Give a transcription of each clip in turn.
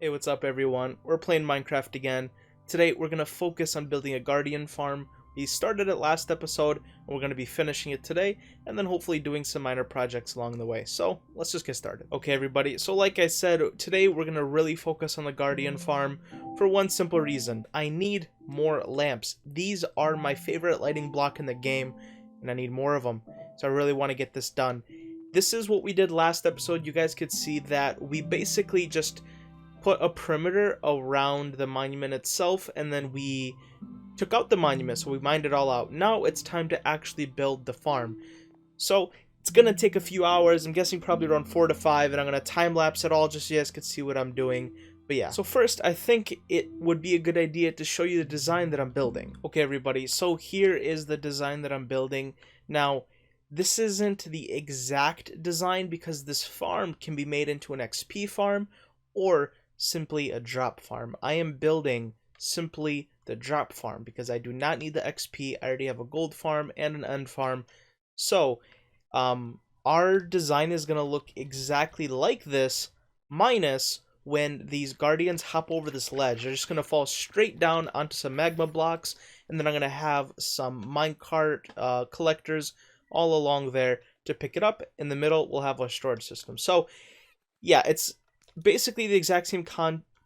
Hey, what's up everyone? We're playing Minecraft again. Today we're going to focus on building a guardian farm. We started it last episode and we're going to be finishing it today and then hopefully doing some minor projects along the way. So let's just get started. Okay everybody, so like I said, today we're going to really focus on the guardian farm for one simple reason. I need more lamps. These are my favorite lighting block in the game and I need more of them. So I really want to get this done. This is what we did last episode. You guys could see that we basically just put a perimeter around the monument itself, and then we took out the monument, so we mined it all out. Now it's time to actually build the farm. So it's gonna take a few hours. I'm guessing probably around 4 to 5, and I'm gonna time lapse it all just so you guys can see what I'm doing. But yeah, so first I think it would be a good idea to show you the design that I'm building. Okay everybody, so here is the design that I'm building. Now this isn't the exact design because this farm can be made into an XP farm or simply a drop farm. I am building simply the drop farm because I do not need the XP. I already have a gold farm and an end farm. So our design is going to look exactly like this, minus when these guardians hop over this ledge. They're just going to fall straight down onto some magma blocks, and then I'm going to have some minecart collectors all along there to pick it up. In the middle we'll have a storage system. So yeah, it's basically the exact same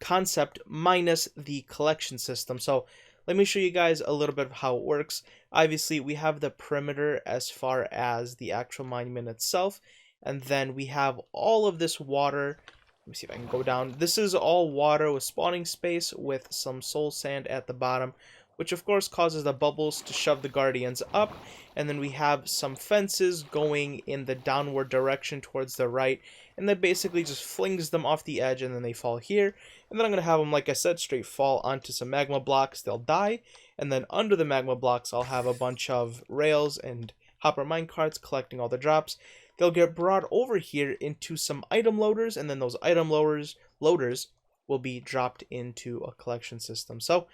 concept minus the collection system. So let me show you guys a little bit of how it works. Obviously we have the perimeter as far as the actual monument itself, and then we have all of this water. Let me see if I can go down. This is all water with spawning space with some soul sand at the bottom, which of course causes the bubbles to shove the guardians up. And then we have some fences going in the downward direction towards the right, and that basically just flings them off the edge, and then they fall here. And then I'm going to have them, like I said, straight fall onto some magma blocks. They'll die, and then under the magma blocks I'll have a bunch of rails and hopper minecarts collecting all the drops. They'll get brought over here into some item loaders, and then those item loaders will be dropped into a collection system. So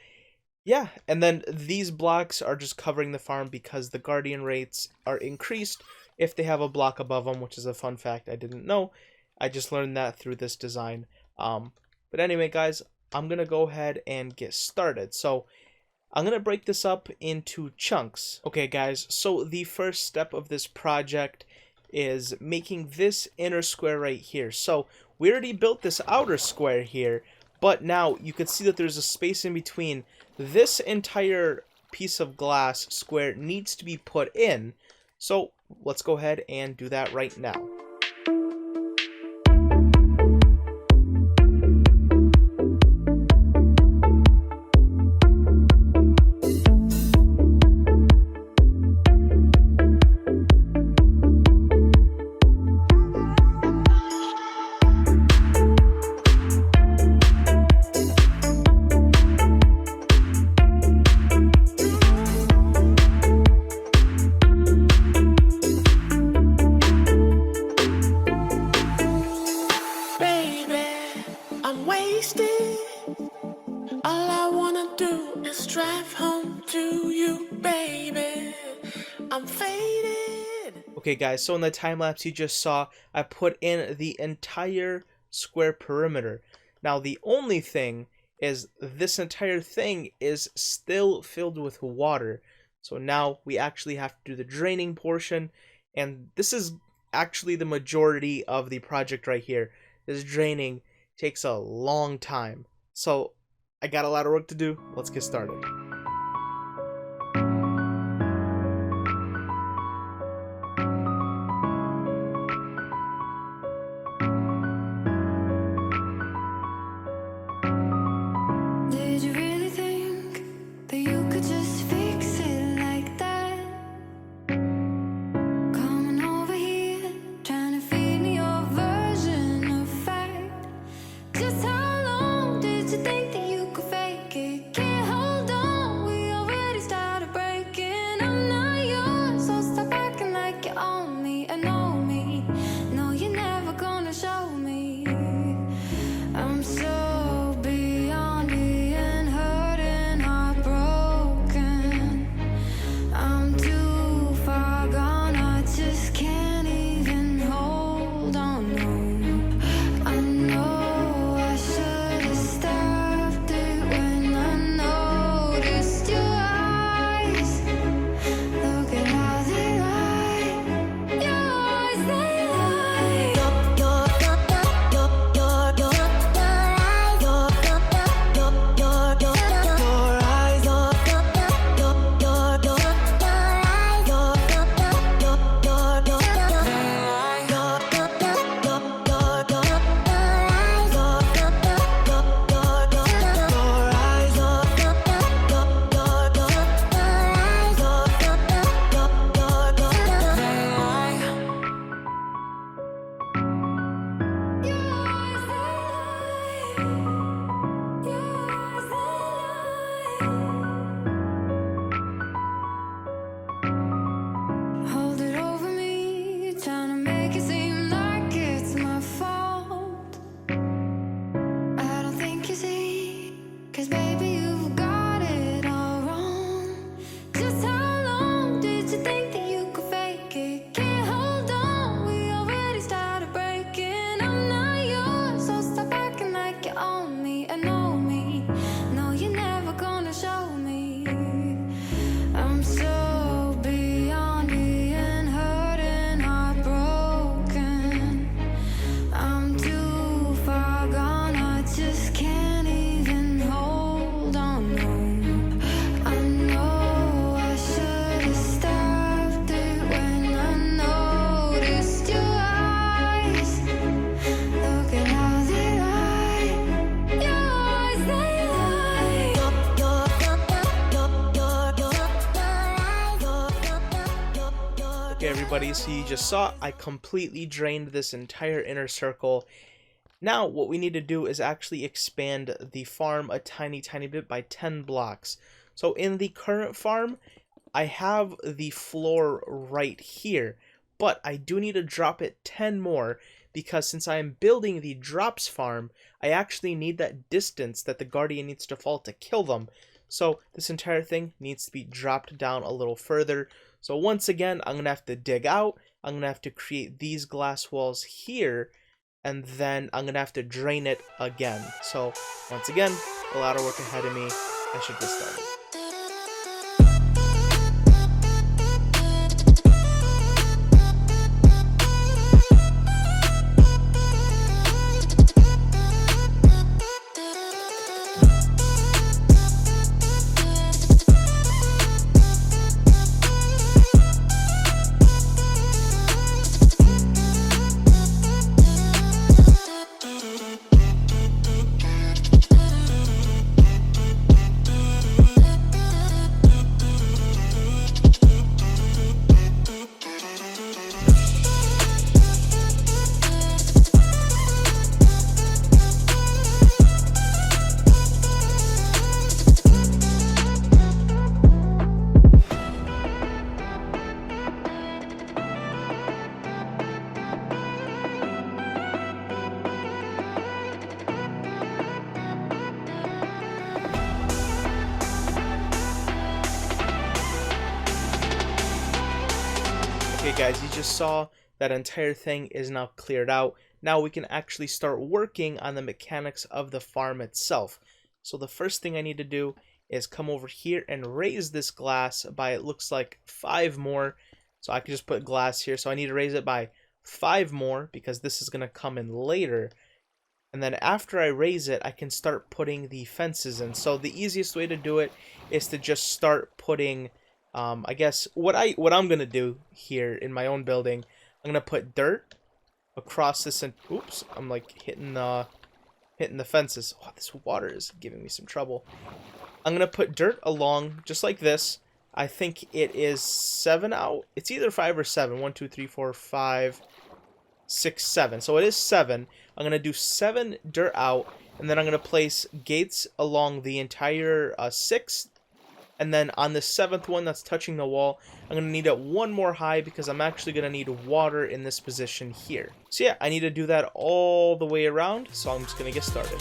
yeah, and then these blocks are just covering the farm because the guardian rates are increased if they have a block above them, which is a fun fact I didn't know. I just learned that through this design. But anyway, guys, I'm going to go ahead and get started. So I'm going to break this up into chunks. Okay, guys, so the first step of this project is making this inner square right here. So we already built this outer square here, but now you can see that there's a space in between. This entire piece of glass square needs to be put in. So let's go ahead and do that right now. Okay guys, so in the time lapse you just saw, I put in the entire square perimeter. Now the only thing is this entire thing is still filled with water. So now we actually have to do the draining portion, and this is actually the majority of the project right here. This draining takes a long time. So I got a lot of work to do. Let's get started. Just how long did you think that you could fake it? Can't hold on. everybody, so you just saw I completely drained this entire inner circle. Now what we need to do is actually expand the farm a tiny bit by 10 blocks. So in the current farm, I have the floor right here, but I do need to drop it 10 more because since I am building the drops farm, I actually need that distance that the guardian needs to fall to kill them. So this entire thing needs to be dropped down a little further. So once again, I'm going to have to dig out, I'm going to have to create these glass walls here, and then I'm going to have to drain it again. So once again, a lot of work ahead of me. I should get started. Okay guys, you just saw that entire thing is now cleared out. Now we can actually start working on the mechanics of the farm itself. So the first thing I need to do is come over here and raise this glass by, it looks like 5 more. So I can just put glass here. So I need to raise it by 5 more because this is going to come in later. And then after I raise it, I can start putting the fences in. So the easiest way to do it is to just start putting I guess what I'm gonna do here in my own building, I'm gonna put dirt across this, and oops, I'm like hitting the fences. Oh, this water is giving me some trouble. I'm gonna put dirt along just like this. I think it is 7 out. It's either 5 or 7. 1, 2, 3, 4, 5, 6, 7. So it is 7. I'm gonna do 7 dirt out, and then I'm gonna place gates along the entire 6. And then on the 7th one that's touching the wall, I'm going to need it 1 more high because I'm actually going to need water in this position here. So yeah, I need to do that all the way around, so I'm just going to get started.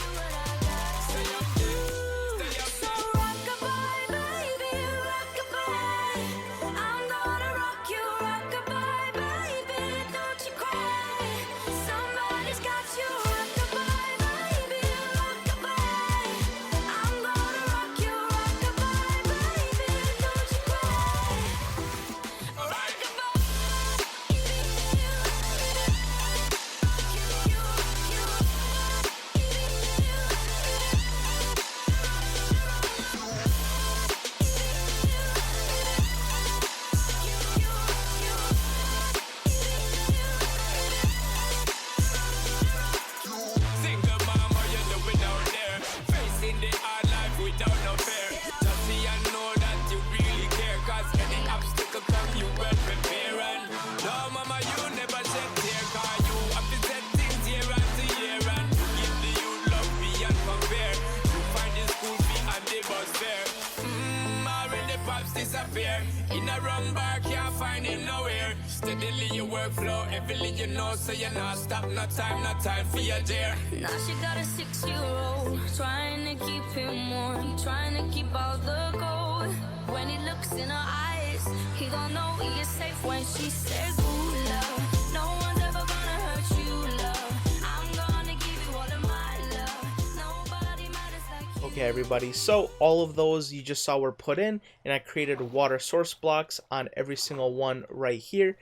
In a wrong bar, can't find it nowhere. Steadily your workflow, everything you know, so you're not stop, no time for your dear. Now she got a 6-year-old, trying to keep him warm, trying to keep all the gold. When he looks in her eyes, he gon' know he is safe when she says, ooh, love. No one's ever gonna hurt you, love. I'm gonna give you all of my love. Nobody matters like you. Okay everybody, so all of those you just saw were put in, and I created water source blocks on every single one right here.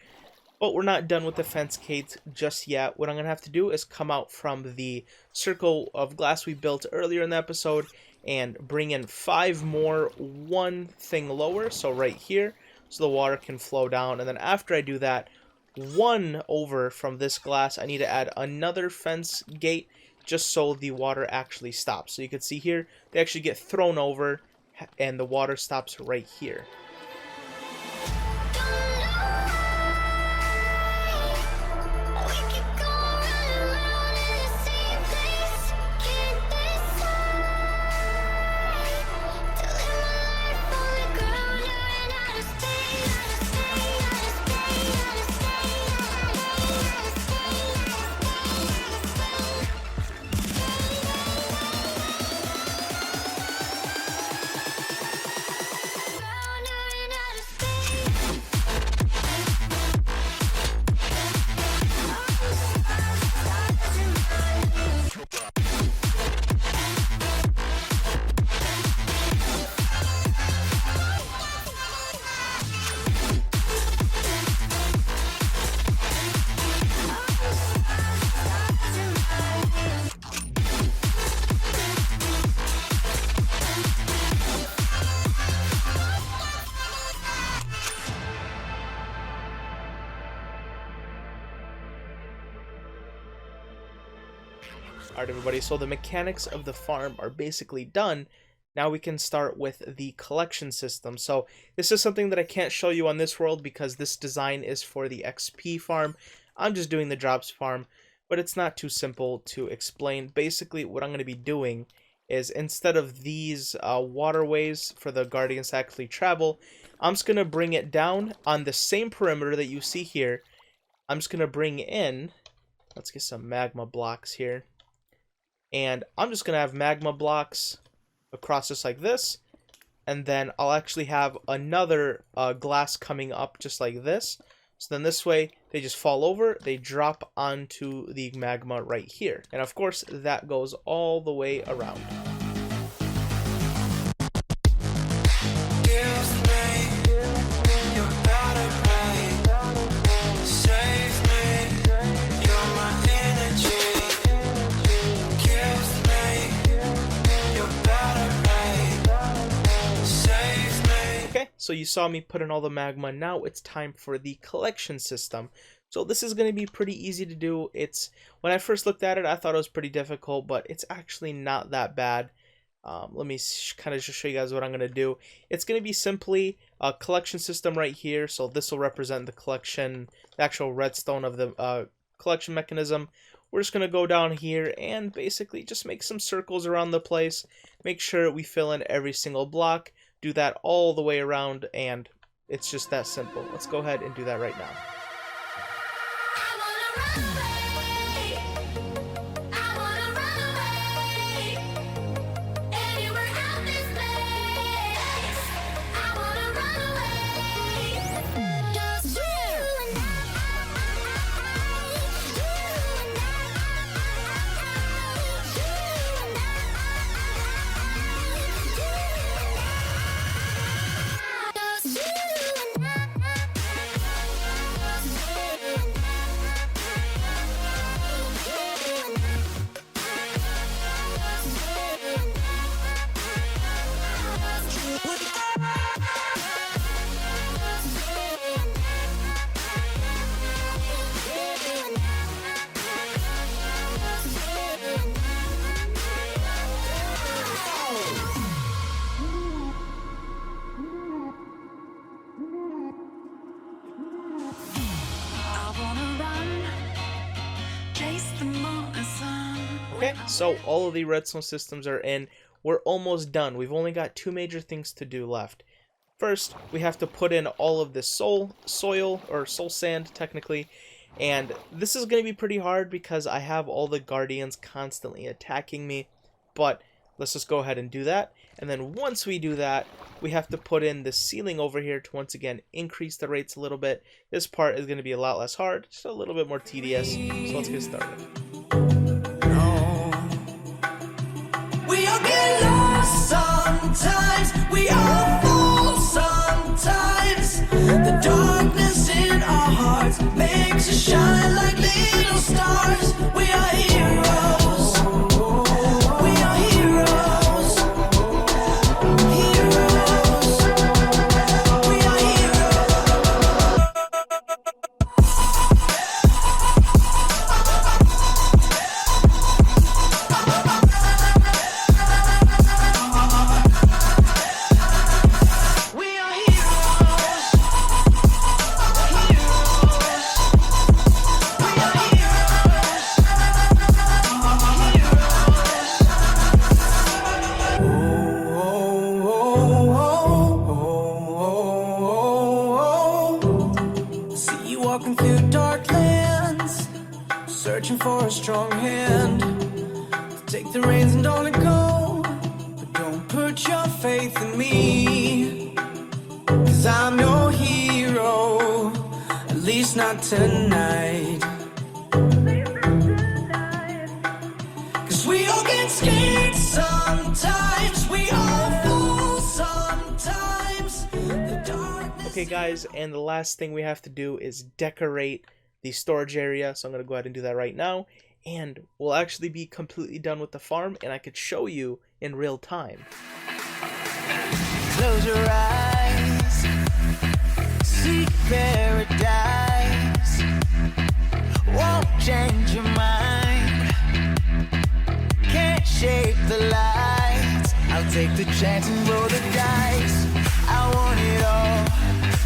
But we're not done with the fence gates just yet. What I'm going to have to do is come out from the circle of glass we built earlier in the episode and bring in 5 more, 1 thing lower, so right here, so the water can flow down. And then after I do that, 1 over from this glass, I need to add another fence gate just so the water actually stops. So you can see here, they actually get thrown over and the water stops right here. Alright everybody, so the mechanics of the farm are basically done. Now we can start with the collection system. So this is something that I can't show you on this world because this design is for the XP farm. I'm just doing the drops farm, but it's not too simple to explain. Basically what I'm going to be doing is instead of these waterways for the guardians to actually travel, I'm just going to bring it down on the same perimeter that you see here. I'm just going to bring in, let's get some magma blocks here. And I'm just going to have magma blocks across just like this. And then I'll actually have another glass coming up just like this. So then this way, they just fall over, they drop onto the magma right here. And of course, that goes all the way around. So you saw me put in all the magma. Now it's time for the collection system. So this is going to be pretty easy to do. When I first looked at it, I thought it was pretty difficult, but it's actually not that bad. Let me kind of just show you guys what I'm going to do. It's going to be simply a collection system right here. So this will represent the collection, the actual redstone of the collection mechanism. We're just going to go down here and basically just make some circles around the place. Make sure we fill in every single block. Do that all the way around, and it's just that simple. Let's go ahead and do that right now. Okay, so all of the redstone systems are in. We're almost done. We've only got two major things to do left. First, we have to put in all of this soul sand, technically. And this is going to be pretty hard because I have all the guardians constantly attacking me. But let's just go ahead and do that. And then once we do that, we have to put in the ceiling over here to once again increase the rates a little bit. This part is going to be a lot less hard, just a little bit more tedious. So let's get started. We all get lost sometimes, we all fall sometimes. The darkness in our hearts makes us shine like little stars. We are heroes. We are heroes. Heroes. We are heroes. Walking through dark lands, searching for a strong hand. Take the reins and don't let go, but don't put your faith in me, 'cause I'm your hero, at least not tonight. 'Cause we all get scared sometimes, we all fall sometimes. The darkness. Okay guys, and the last thing we have to do is decorate the storage area, so I'm going to go ahead and do that right now, and we'll actually be completely done with the farm, and I could show you in real time. Close your eyes, seek paradise, won't change your mind. shape the lights. I'll take the chance and roll the dice. I want it all,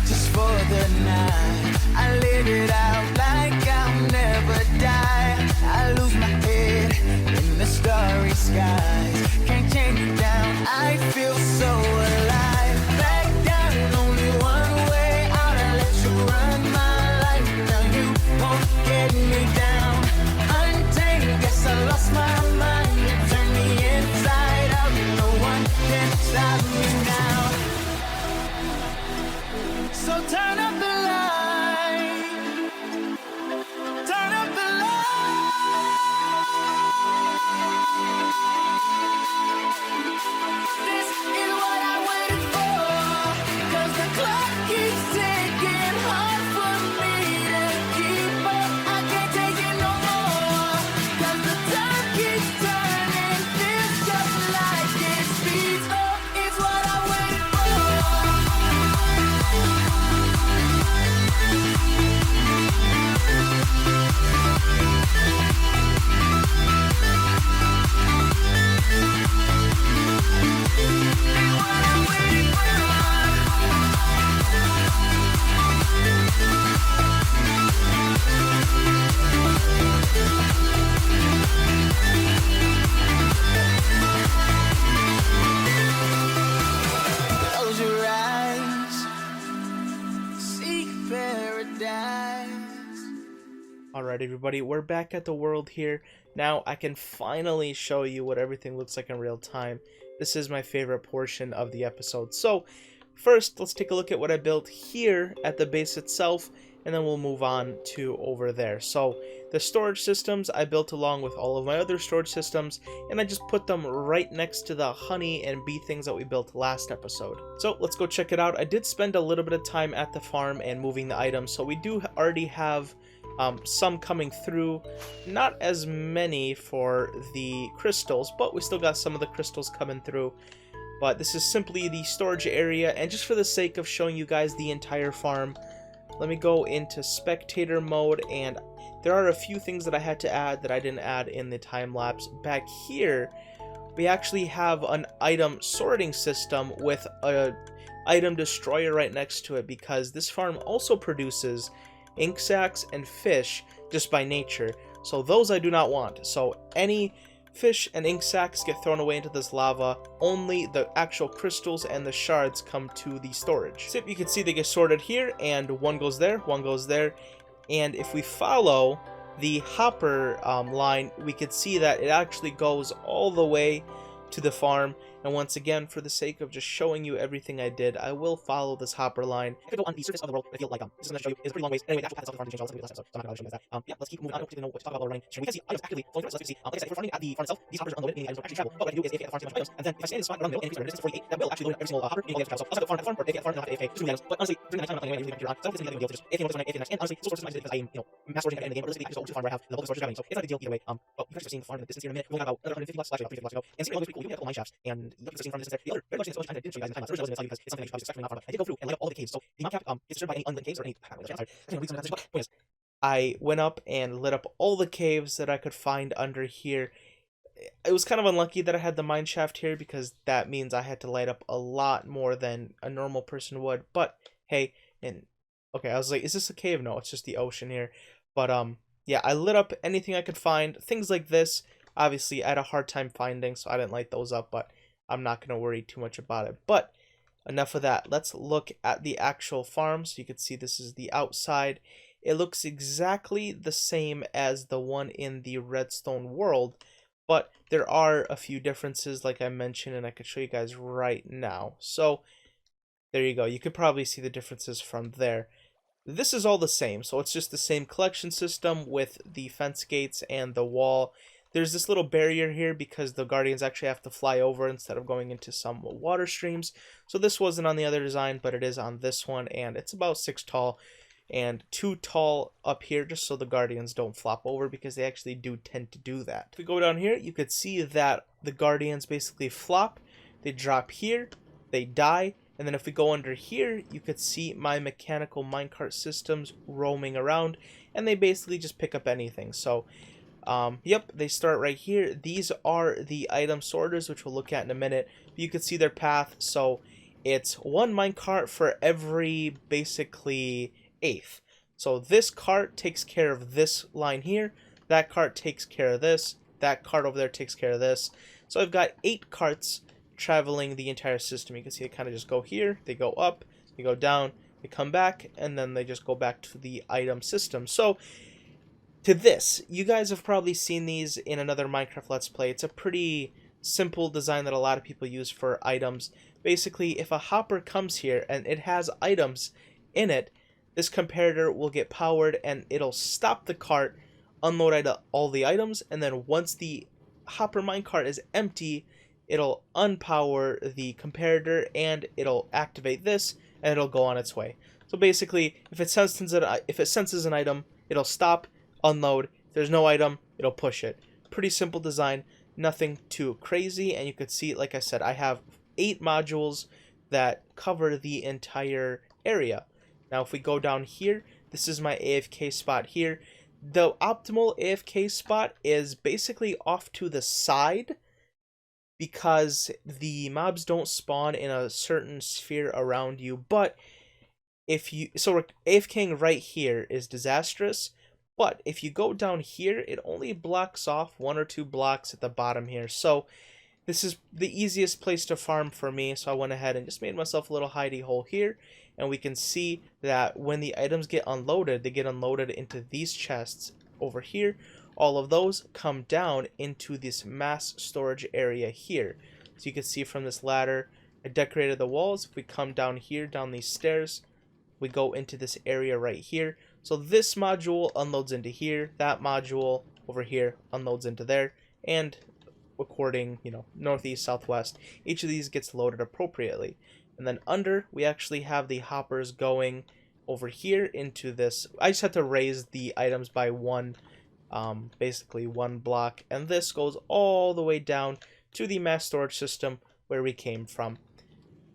just for the night. I live it out like I'll never die. I lose my head in the starry skies. Can't chain you down, I feel so alive. Back down, only one way out. I let you run my life. Now you won't get me down. Untamed, guess I lost my mind. You turn me inside out. No one can stop me now. So turn up the light. Turn up the light. This is what I waited for. 'Cause the clock keeps ticking, hard for me to keep up. I can't take it no more. 'Cause the time keeps turning, feels just like it speeds up. It's what I waited for. Close your eyes, seek paradise. Alright everybody, we're back at the world here. Now I can finally show you what everything looks like in real time. This is my favorite portion of the episode. So first, let's take a look at what I built here at the base itself, and then we'll move on to over there. So the storage systems I built along with all of my other storage systems, and I just put them right next to the honey and bee things that we built last episode. So let's go check it out. I did spend a little bit of time at the farm and moving the items, so we do already have some coming through. Not as many for the crystals, but we still got some of the crystals coming through. But this is simply the storage area, and just for the sake of showing you guys the entire farm, let me go into spectator mode, and there are a few things that I had to add that I didn't add in the time lapse. Back here, we actually have an item sorting system with a item destroyer right next to it, because this farm also produces ink sacs and fish just by nature. So those I do not want. So any fish and ink sacs get thrown away into this lava. Only the actual crystals and the shards come to the storage. So you can see they get sorted here, and one goes there, one goes there. And if we follow the hopper line, we could see that it actually goes all the way to the farm. And once again, for the sake of just showing you everything I did, I will follow this hopper line. I could go on the surface of the world, I feel like this is going to show you is a pretty long ways. Anyway, the actual path itself of the farm changed a lot since we last episode, so I'm not going to show you guys that. Yeah, let's keep moving on. I don't particularly know what to talk about while running. We can see items actively flowing through us. Let's see. Like I said, if we're farming at the farm itself, these hoppers are unloaded, meaning items don't actually travel. But what I can do is AFK at the farm to get a bunch of items, and then if I stand in the spot around the middle and increase my distance to 48, that will actually load every single hopper, meaning all the items travel. So I'll set the farm or AFK at the farm, not AFK, just move items. But honestly, during the night time, I'm not playing anyway, usually I'm here on. So I'm just thinking that we'll just AFK this one, AFK the next. And honestly, this source system I did because I am, mass storage at the end of the game. But realistically, I just go to the farm where I have the bulk of storage happening. So it's not a big deal either way. But you guys are seeing the farm in the distance here in a minute. We only got about another 150 blocks, actually about 350 blocks to go. And see, it looks pretty cool. We have a couple mine shafts, and you guys are seeing the farm in the distance there. The other very much the explosion I didn't show you guys in the time lapse. Originally I was going to tell you because it's something that you should probably expect from not farm. I did go through and light up all the caves. So the mine cap is disturbed by any unlit caves or any. I went up and lit up all the caves that I could find under here. It was kind of unlucky that I had the mine shaft here, because that means I had to light up a lot more than a normal person would. But hey, and okay, I was like, is this a cave? No, it's just the ocean here. But yeah, I lit up anything I could find. Things like this, obviously I had a hard time finding, so I didn't light those up, but I'm not going to worry too much about it. But enough of that. Let's look at the actual farm. So you can see this is the outside. It looks exactly the same as the one in the redstone world, but there are a few differences like I mentioned, and I could show you guys right now. So there you go. You could probably see the differences from there. This is all the same, so it's just the same collection system with the fence gates and the wall. There's this little barrier here because the guardians actually have to fly over instead of going into some water streams. So this wasn't on the other design, but it is on this one, and it's about 6 tall and 2 tall up here, just so the guardians don't flop over, because they actually do tend to do that. If we go down here, you could see that the guardians basically flop, they drop here, they die, and then if we go under here, you could see my mechanical minecart systems roaming around, and they basically just pick up anything. So Yep, they start right here. These are the item sorters, which we'll look at in a minute. But you can see their path, so it's one minecart for every, basically, eighth. So this cart takes care of this line here, that cart takes care of this, that cart over there takes care of this. So I've got 8 carts traveling the entire system. You can see they kind of just go here, they go up, they go down, they come back, and then they just go back to the item system. So to this, you guys have probably seen these in another Minecraft Let's Play. It's a pretty simple design that a lot of people use for items. Basically, if a hopper comes here and it has items in it, this comparator will get powered and it'll stop the cart, unload all the items, and then once the hopper minecart is empty, it'll unpower the comparator and it'll activate this and it'll go on its way. So basically, if it senses an item, it'll stop, unload. If there's no item, it'll push it. Pretty simple design, nothing too crazy, and you could see, like I said, I have 8 modules that cover the entire area. Now if we go down here, this is my AFK spot here. The optimal AFK spot is basically off to the side because the mobs don't spawn in a certain sphere around you, but so AFKing right here is disastrous. But if you go down here, it only blocks off 1 or 2 blocks at the bottom here. So this is the easiest place to farm for me. So I went ahead and just made myself a little hidey hole here. And we can see that when the items get unloaded, they get unloaded into these chests over here. All of those come down into this mass storage area here. So you can see from this ladder, I decorated the walls. If we come down here, down these stairs, we go into this area right here. So this module unloads into here, that module over here unloads into there, and according, northeast, southwest, each of these gets loaded appropriately. And then under, we actually have the hoppers going over here into this. I just had to raise the items by basically one block, and this goes all the way down to the mass storage system where we came from.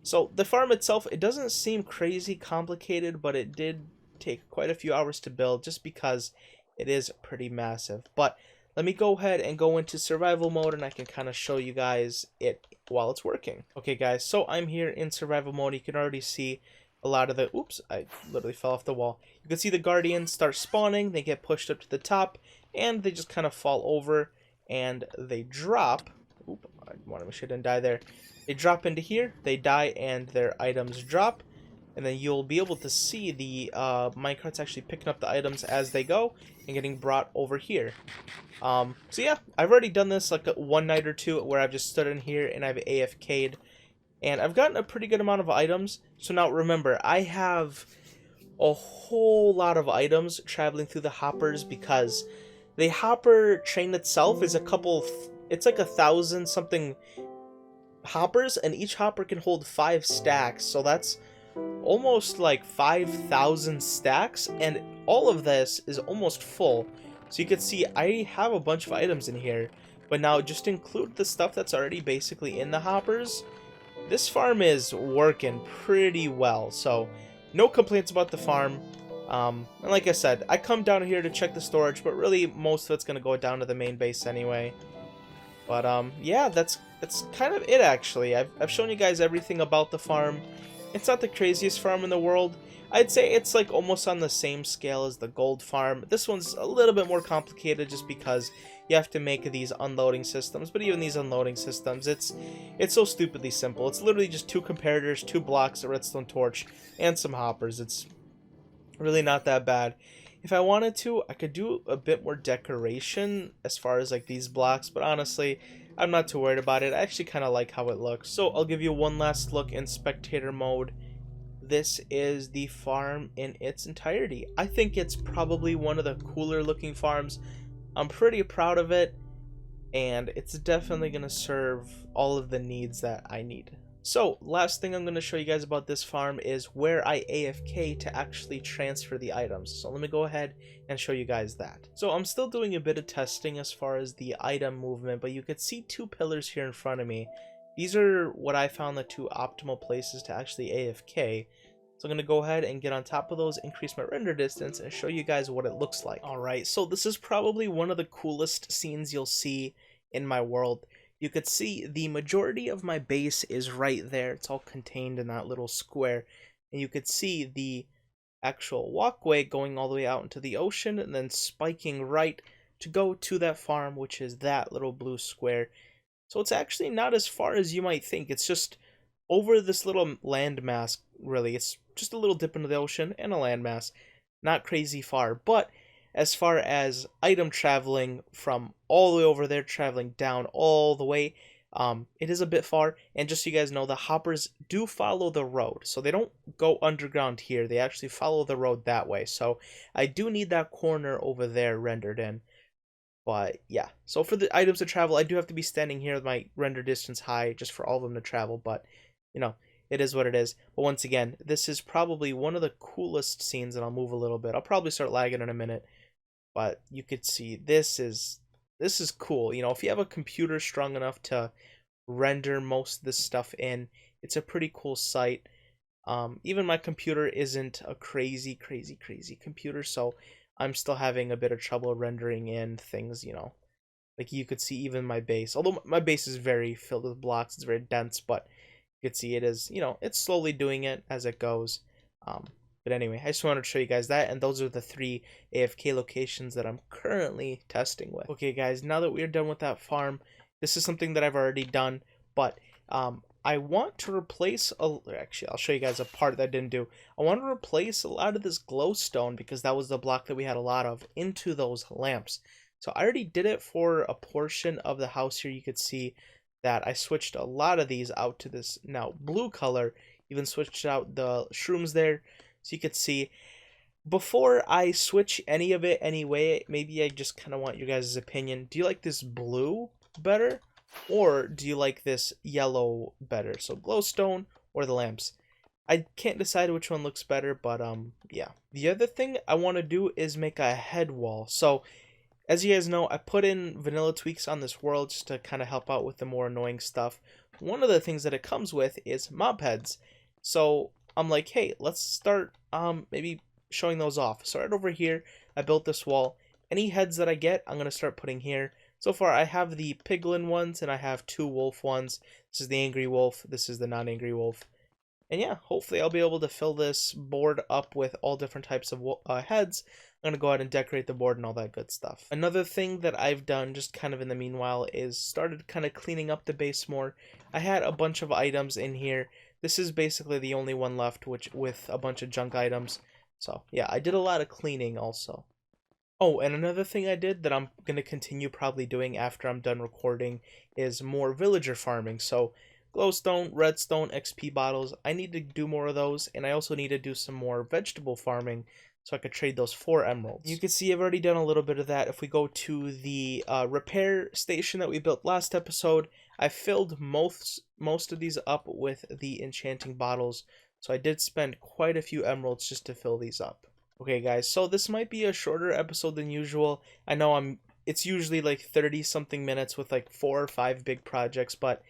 So the farm itself, it doesn't seem crazy complicated, but it did take quite a few hours to build just because it is pretty massive. But let me go ahead and go into survival mode and I can kind of show you guys it while it's working. Okay guys, so I'm here in survival mode. You can already see a lot of the, oops, I literally fell off the wall. You can see the guardians start spawning, they get pushed up to the top, and they just kind of fall over and they drop. Oop, I want to make sure I didn't die there. They drop into here, they die, and their items drop. And then you'll be able to see the minecarts actually picking up the items as they go and getting brought over here. So yeah, I've already done this like one night or two where I've just stood in here and I've AFK'd. And I've gotten a pretty good amount of items. So now remember, I have a whole lot of items traveling through the hoppers because the hopper train itself is it's like 1,000 something hoppers, and each hopper can hold 5 stacks. So that's almost like 5,000 stacks, and all of this is almost full. So you can see I have a bunch of items in here, but now just include the stuff that's already basically in the hoppers. This farm is working pretty well, so no complaints about the farm. And like I said, I come down here to check the storage, but really most of it's going to go down to the main base anyway. But yeah, that's kind of it actually. I've shown you guys everything about the farm. It's not the craziest farm in the world. I'd say it's like almost on the same scale as the gold farm. This one's a little bit more complicated just because you have to make these unloading systems. But even these unloading systems, it's so stupidly simple. It's literally just 2 comparators, 2 blocks, a redstone torch, and some hoppers. It's really not that bad. If I wanted to, I could do a bit more decoration as far as like these blocks, but honestly, I'm not too worried about it. I actually kind of like how it looks. So I'll give you one last look in spectator mode. This is the farm in its entirety. I think it's probably one of the cooler looking farms. I'm pretty proud of it, and it's definitely going to serve all of the needs that I need. So last thing I'm going to show you guys about this farm is where I AFK to actually transfer the items. So let me go ahead and show you guys that. So I'm still doing a bit of testing as far as the item movement, but you could see 2 pillars here in front of me. These are what I found the 2 optimal places to actually AFK. So I'm going to go ahead and get on top of those, increase my render distance, and show you guys what it looks like. Alright, so this is probably one of the coolest scenes you'll see in my world. You could see the majority of my base is right there. It's all contained in that little square. And you could see the actual walkway going all the way out into the ocean and then spiking right to go to that farm, which is that little blue square. So it's actually not as far as you might think. It's just over this little landmass, really. It's just a little dip into the ocean and a landmass. Not crazy far, but as far as item traveling from all the way over there, traveling down all the way, it is a bit far. And just so you guys know, the hoppers do follow the road. So they don't go underground here. They actually follow the road that way. So I do need that corner over there rendered in. But yeah, so for the items to travel, I do have to be standing here with my render distance high just for all of them to travel. But, you know, it is what it is. But once again, this is probably one of the coolest scenes, and I'll move a little bit. I'll probably start lagging in a minute. But you could see this is cool. You know, if you have a computer strong enough to render most of this stuff in, it's a pretty cool sight. Even my computer isn't a crazy computer, so I'm still having a bit of trouble rendering in things, you know. Like you could see even my base. Although my base is very filled with blocks, it's very dense, but you could see it is, you know, it's slowly doing it as it goes. But anyway, I just wanted to show you guys that, and those are the 3 AFK locations that I'm currently testing with. Okay guys, now that we're done with that farm, this is something that I've already done, but I want to replace, actually I'll show you guys a part that I didn't do. I want to replace a lot of this glowstone, because that was the block that we had a lot of, into those lamps. So I already did it for a portion of the house here. You could see that I switched a lot of these out to this now blue color, even switched out the shrooms there. So you could see, before I switch any of it anyway, maybe I just kind of want your guys' opinion. Do you like this blue better, or do you like this yellow better? So glowstone or the lamps. I can't decide which one looks better, but yeah. The other thing I want to do is make a head wall. So as you guys know, I put in vanilla tweaks on this world just to kind of help out with the more annoying stuff. One of the things that it comes with is mob heads. So I'm like, hey, let's start maybe showing those off. So right over here, I built this wall. Any heads that I get, I'm going to start putting here. So far, I have the piglin ones, and I have 2 wolf ones. This is the angry wolf. This is the non-angry wolf. And yeah, hopefully I'll be able to fill this board up with all different types of heads. I'm going to go ahead and decorate the board and all that good stuff. Another thing that I've done just kind of in the meanwhile is started kind of cleaning up the base more. I had a bunch of items in here. This is basically the only one left, which with a bunch of junk items. So yeah, I did a lot of cleaning also. Oh, and another thing I did that I'm going to continue probably doing after I'm done recording is more villager farming. So glowstone, redstone, XP bottles, I need to do more of those, and I also need to do some more vegetable farming so I could trade those for emeralds. You can see I've already done a little bit of that. If we go to the repair station that we built last episode, I filled most of these up with the enchanting bottles, so I did spend quite a few emeralds just to fill these up. Okay guys, so this might be a shorter episode than usual. I know it's usually like 30 something minutes with like 4 or 5 big projects, but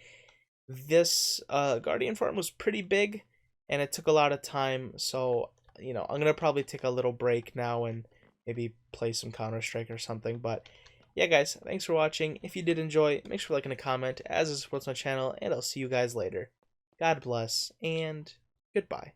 this Guardian farm was pretty big and it took a lot of time, so you know, I'm gonna probably take a little break now and maybe play some Counter-Strike or something. But yeah guys, thanks for watching. If you did enjoy, make sure to like and a comment, as it supports my channel, and I'll see you guys later. God bless, and goodbye.